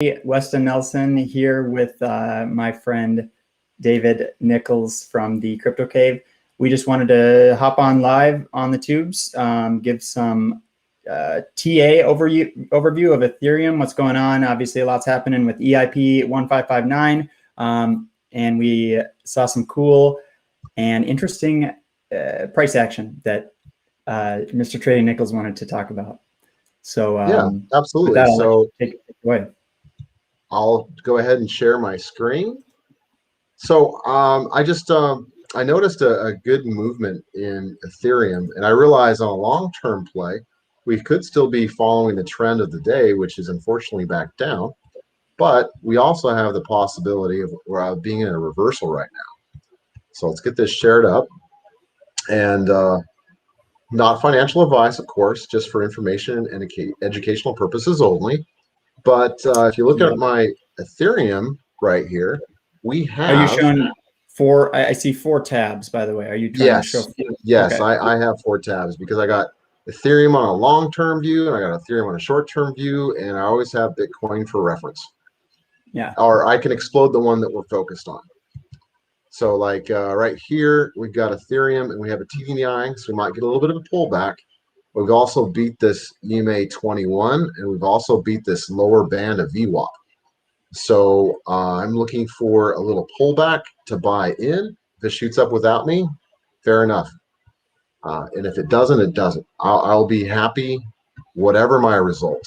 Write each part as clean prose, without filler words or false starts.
Weston Nelson here with my friend David Nichols from the Crypto Cave. We just wanted to hop on live on the tubes, give some TA overview of Ethereum, what's going on. Obviously, a lot's happening with EIP 1559, and we saw some cool and interesting price action that Mr. Trading Nichols wanted to talk about. So yeah, absolutely. That, so take it away. I'll go ahead and share my screen. So I noticed a good movement in Ethereum, and I realized on a long-term play, we could still be following the trend of the day, which is unfortunately back down. But we also have the possibility of being in a reversal right now. So let's get this shared up. And not financial advice, of course, just for information and educational purposes only. But if you look at my Ethereum right here, we have. Are you showing four? I see 4 tabs, by the way. Are you trying to show? Yes, okay. I have 4 tabs because I got Ethereum on a long-term view and I got Ethereum on a short-term view, and I always have Bitcoin for reference. Yeah. Or I can explode the one that we're focused on. So like right here, we've got Ethereum and we have a TVNI, so we might get a little bit of a pullback. We've also beat this EMA 21, and we've also beat this lower band of VWAP. So I'm looking for a little pullback to buy in. If it shoots up without me, fair enough. And if it doesn't, it doesn't. I'll be happy, whatever my result.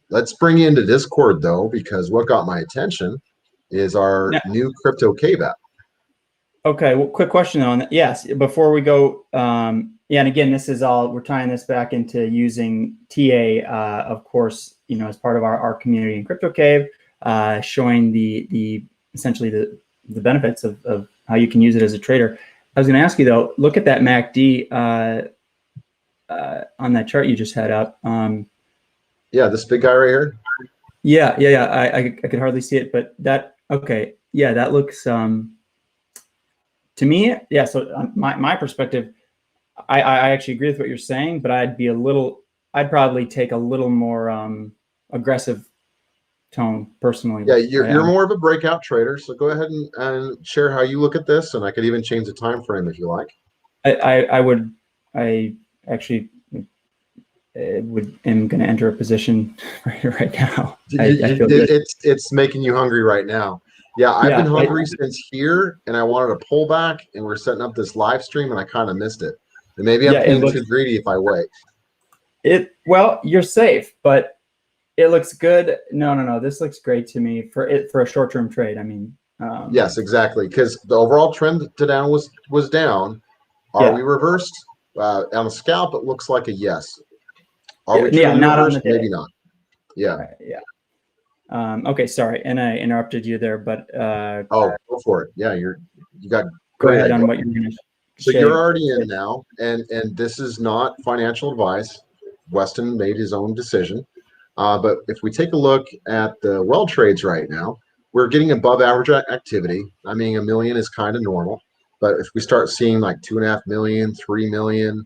Let's bring you into Discord, though, because what got my attention is our new Crypto Cave app. Okay, well, quick question on that. Yes, before we go, yeah, and again, this is all, we're tying this back into using TA, of course, you know, as part of our community in Crypto Cave, showing the essentially the benefits of how you can use it as a trader. I was going to ask you though, look at that MACD on that chart you just had up. Yeah, this big guy right here. Yeah. I could hardly see it, but that, okay, yeah, that looks. To me, yeah. So my perspective, I actually agree with what you're saying, but I'd probably take a little more aggressive tone personally. Yeah, you're more of a breakout trader, so go ahead and share how you look at this, and I could even change the time frame if you like. I actually am going to enter a position right now. It's making you hungry right now. Yeah, I've been hungry since here, and I wanted to pull back, and we're setting up this live stream, and I kind of missed it. And maybe I'm being too greedy if I wait. Well, you're safe, but it looks good. No. This looks great to me for a short-term trade. I mean, yes, exactly, because the overall trend to down was down. Are we reversed on a scalp? It looks like a yes. Are we truly reversed? Maybe not. Yeah. Right, yeah. Okay, sorry, and I interrupted you there, but oh, go for it. Yeah, you got. Go ahead on what you're going to. So you're already in now, and this is not financial advice. Weston made his own decision, but if we take a look at the well trades right now, we're getting above average activity. I mean, 1 million is kind of normal, but if we start seeing like 2.5 million, 3 million,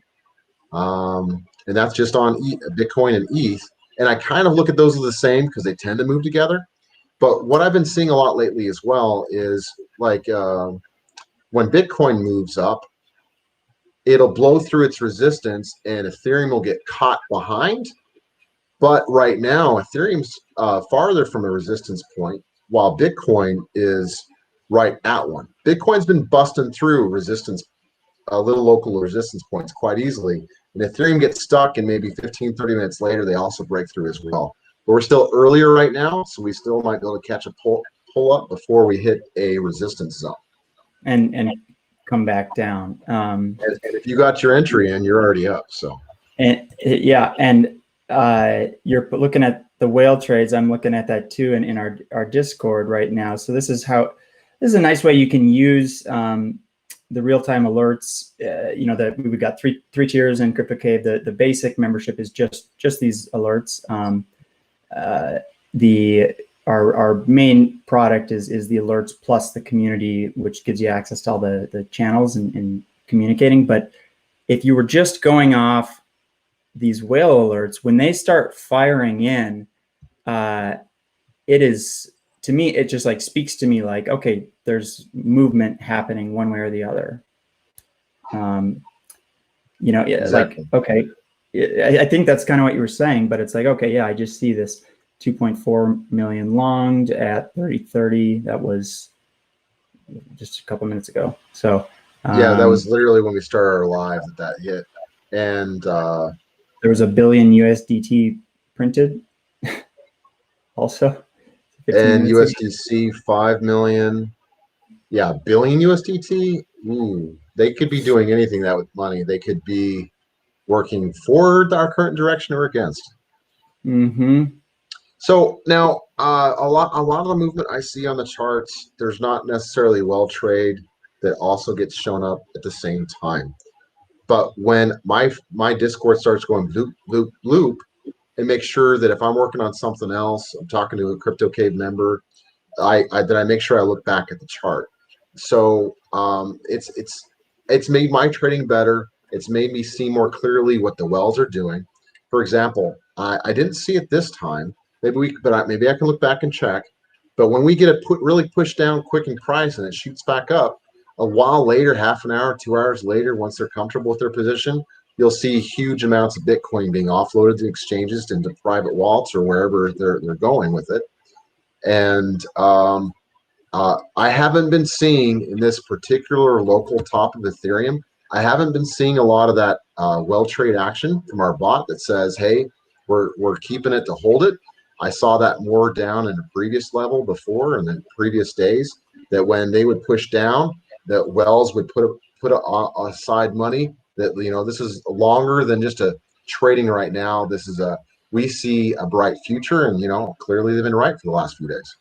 and that's just on Bitcoin and ETH. And I kind of look at those as the same because they tend to move together. But what I've been seeing a lot lately as well is like when Bitcoin moves up, it'll blow through its resistance and Ethereum will get caught behind. But right now, Ethereum's farther from a resistance point, while Bitcoin is right at one. Bitcoin's been busting through resistance, little local resistance points quite easily. And Ethereum gets stuck, and maybe 15, 30 minutes later, they also break through as well. But we're still earlier right now, so we still might be able to catch a pull up before we hit a resistance zone. And come back down. And if you got your entry in, you're already up. So. And yeah, and you're looking at the whale trades. I'm looking at that too in our Discord right now. So this is a nice way you can use the real-time alerts. You know, that we've got three tiers in Crypto Cave. The basic membership is just these alerts. Our main product is the alerts plus the community, which gives you access to all the channels and communicating. But if you were just going off these whale alerts, when they start firing in, it is, to me, it just like speaks to me like, okay, there's movement happening one way or the other. You know, Exactly. like, okay, I think that's kind of what you were saying, but it's like, okay, yeah, I just see this 2.4 million longed at 30.30. That was just a couple minutes ago. So Yeah, that was literally when we started our live that hit. And there was a billion USDT printed also 15 and minutes ago. USDC 5 million. Yeah, billion USDT. Ooh, they could be doing anything that with money. They could be working for our current direction or against. Mm-hmm. So now, a lot of the movement I see on the charts, there's not necessarily well trade that also gets shown up at the same time. But when my Discord starts going loop loop loop, and make sure that if I'm working on something else, I'm talking to a Crypto Cave member, I make sure I look back at the chart. So it's made my trading better. It's made me see more clearly what the wells are doing. For example, I didn't see it this time. Maybe I can look back and check. But when we get it really pushed down quick in price and it shoots back up, a while later, half an hour, 2 hours later, once they're comfortable with their position, you'll see huge amounts of Bitcoin being offloaded to exchanges into private wallets or wherever they're going with it. And I haven't been seeing in this particular local top of Ethereum, I haven't been seeing a lot of that well trade action from our bot that says, hey, we're keeping it to hold it. I saw that more down in a previous level before and in previous days, that when they would push down, that Wells would put aside money that, you know, this is longer than just a trading right now. This is we see a bright future, and, you know, clearly they've been right for the last few days.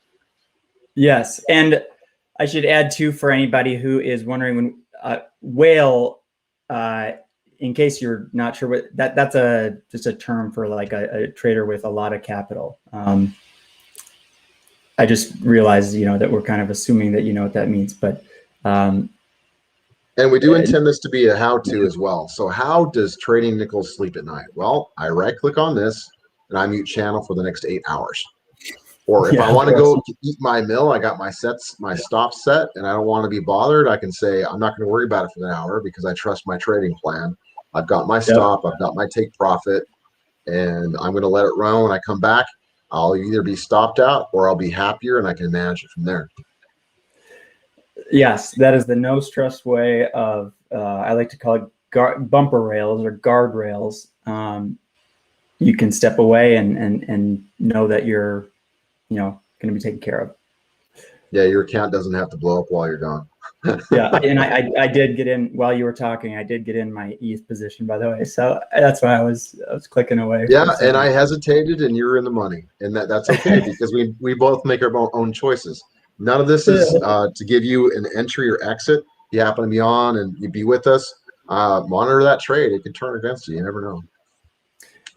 Yes, and I should add too, for anybody who is wondering, when whale, in case you're not sure what that's just a term for like a trader with a lot of capital. I just realized, you know, that we're kind of assuming that you know what that means, but and we do intend this to be a how-to as well. So how does trading nickels sleep at night? Well, I right-click on this and I mute channel for the next 8 hours. Or if I want to go eat my meal, I got my stop set, and I don't want to be bothered, I can say I'm not going to worry about it for an hour because I trust my trading plan. I've got my stop, I've got my take profit, and I'm going to let it run. When I come back, I'll either be stopped out or I'll be happier, and I can manage it from there. Yes, that is the no stress way of, I like to call it bumper rails or guardrails. You can step away and know that you're, you know, going to be taken care of. Yeah, your account doesn't have to blow up while you're gone. Yeah, and I did get in while you were talking. I did get in my ETH position, by the way, so that's why I was clicking away. Yeah, and I hesitated, and you're in the money, and that's okay because we both make our own choices. None of this is to give you an entry or exit. You happen to be on and you be with us. Monitor that trade; it could turn against you. You never know.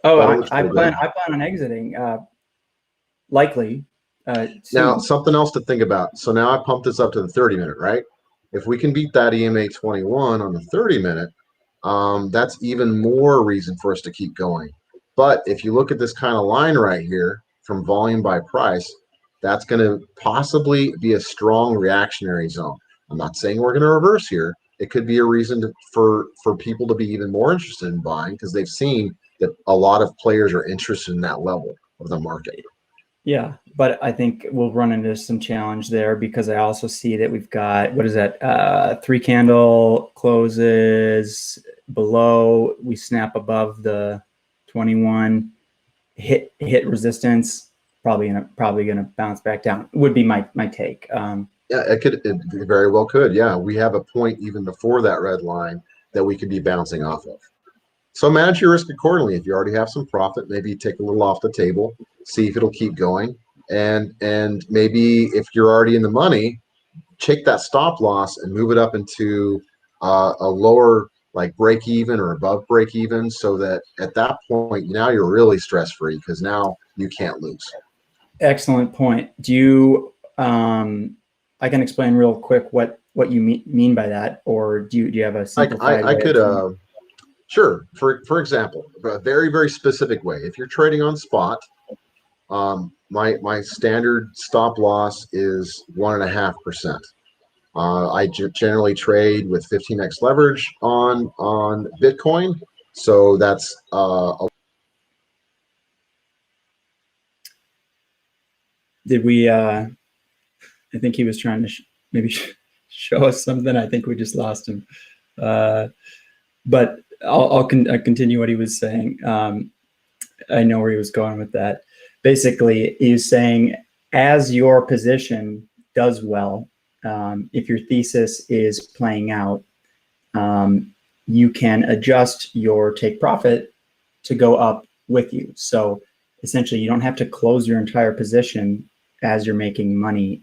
Oh, I plan on exiting. Likely. Now, something else to think about. So now I pumped this up to the 30-minute, right? If we can beat that EMA 21 on the 30-minute, that's even more reason for us to keep going. But if you look at this kind of line right here from volume by price, that's going to possibly be a strong reactionary zone. I'm not saying we're going to reverse here. It could be a reason for people to be even more interested in buying because they've seen that a lot of players are interested in that level of the market. Yeah, but I think we'll run into some challenge there because I also see that we've got, what is that, 3 candle closes below, we snap above the 21, hit resistance, probably gonna bounce back down, would be my take. Yeah, it very well could. Yeah, we have a point even before that red line that we could be bouncing off of. So manage your risk accordingly. If you already have some profit, maybe take a little off the table, see if it'll keep going. And maybe if you're already in the money, check that stop loss and move it up into a lower, like break even or above break even, so that at that point, now you're really stress free because now you can't lose. Excellent point. Do you, I can explain real quick what you mean by that, or do you have a simplified I could, sure. For example, a very, very specific way. If you're trading on spot, My standard stop loss is 1.5%. I generally trade with 15x leverage on Bitcoin, so that's Did we? I think he was trying to maybe show us something. I think we just lost him. But I'll continue what he was saying. I know where he was going with that. Basically, he was saying as your position does well, if your thesis is playing out, you can adjust your take profit to go up with you. So essentially, you don't have to close your entire position as you're making money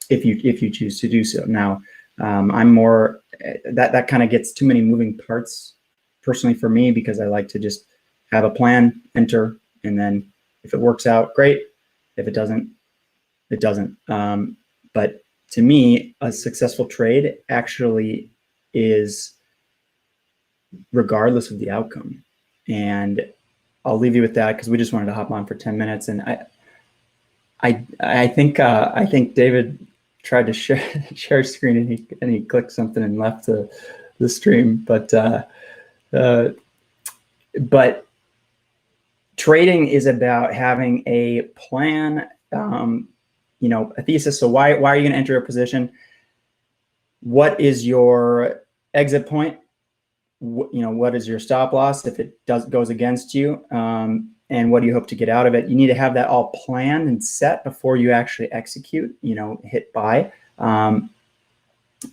if you choose to do so. Now, I'm more that kind of gets too many moving parts personally for me, because I like to just have a plan, enter, and then if it works out, great. If it doesn't, it doesn't. But to me, a successful trade actually is regardless of the outcome. And I'll leave you with that because we just wanted to hop on for 10 minutes. And I think David tried to share screen and he clicked something and left the stream. But trading is about having a plan, a thesis. So why are you going to enter a position? What is your exit point? What is your stop loss if it goes against you? And what do you hope to get out of it? You need to have that all planned and set before you actually execute, hit buy. And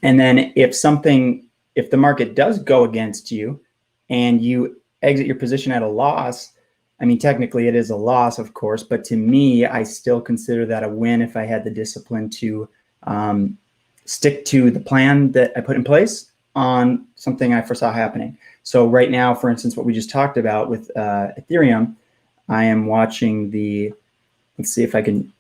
then if the market does go against you and you exit your position at a loss, I mean, technically it is a loss, of course, but to me, I still consider that a win if I had the discipline to stick to the plan that I put in place on something I foresaw happening. So right now, for instance, what we just talked about with Ethereum, I am watching let's see if I can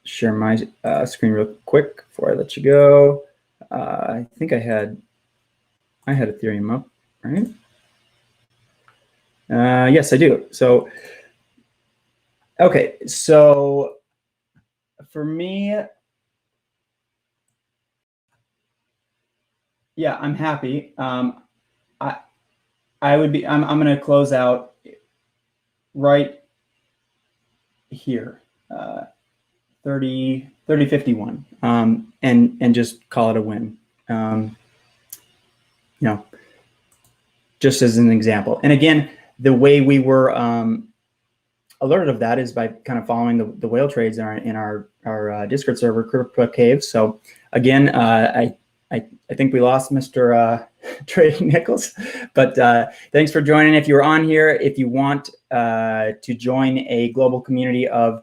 share my screen real quick before I let you go. I think I had Ethereum up, right? Yes, I do. So, okay. So for me, yeah, I'm happy. I'm going to close out right here, 30.51, and just call it a win. Just as an example. And again, the way we were alerted of that is by kind of following the whale trades in our Discord server, Crypto Cave. So again, I think we lost Mr. Trading Nichols, but thanks for joining. If you're on here, if you want to join a global community of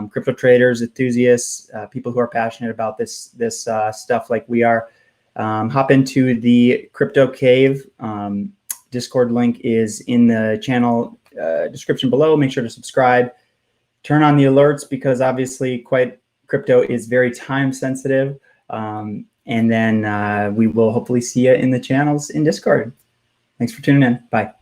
crypto traders, enthusiasts, people who are passionate about this stuff like we are, hop into the Crypto Cave. Discord link is in the channel description below. Make sure to subscribe. Turn on the alerts because obviously crypto is very time sensitive. And then we will hopefully see you in the channels in Discord. Thanks for tuning in. Bye.